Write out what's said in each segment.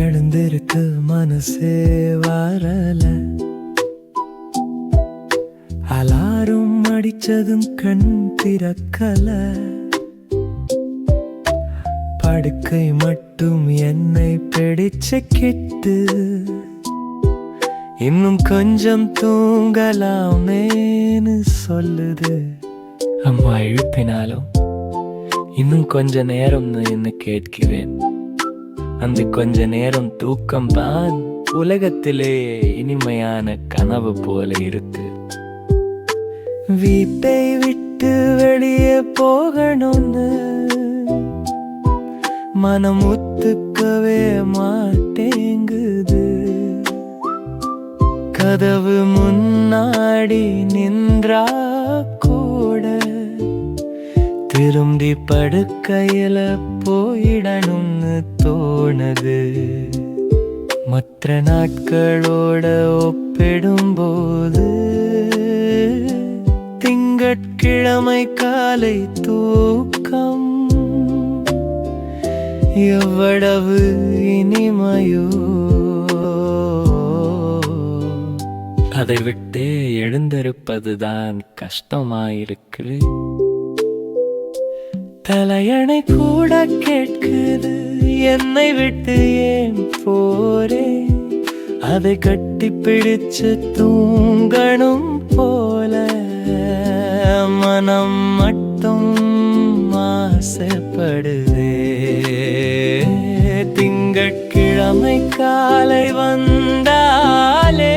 எழுந்திருக்கு மனசே வரல, அலாரும் அடிச்சதும் கண் திறக்கல, படுக்கை மட்டும் என்னை பிடிச்சுக்கிட்டு இன்னும் கொஞ்சம் தூங்கலாமேன்னு சொல்லுது. அம்மா எழுப்பினாலும் இன்னும் கொஞ்ச நேரம்னு என்ன கேட்கிறேன். அந்த கொஞ்ச நேரம் தூக்கம் தான் உலகத்திலே இனிமையான கனவு போல இருக்கு. வீட்டை விட்டு வெளியே போகணும்னு மனம் ஒத்துக்கவே மாட்டேங்குது. கதவு முன்னாடி நின்றா கூட திரும்பி படுக்கையில போயிடணும்னு தோணுது. மற்ற நாட்களோட ஒப்பிடும்போது திங்கட்கிழமை காலை தூக்கம் எவ்வளவு இனிமையோ. அதை விட்டு எழுந்திருப்பதுதான் கஷ்டமாயிருக்கு. தலையணை கூட கேட்குது, என்னை விட்டு ஏன் போரே. அதை கட்டி பிடிச்சு தூங்கணும் போல மனம் மட்டும் ஆசைப்படுதே. திங்கட்கிழமை காலை வந்தாலே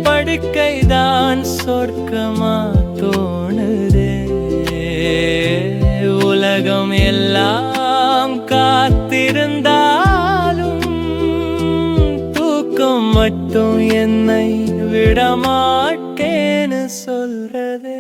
படுக்கைதான் சொர்க்கமா தோணுதே. உலகம் எல்லாம் காத்திருந்தாலும் தூக்கம் மட்டும் என்னை விடமாட்டேன்னு சொல்றதே.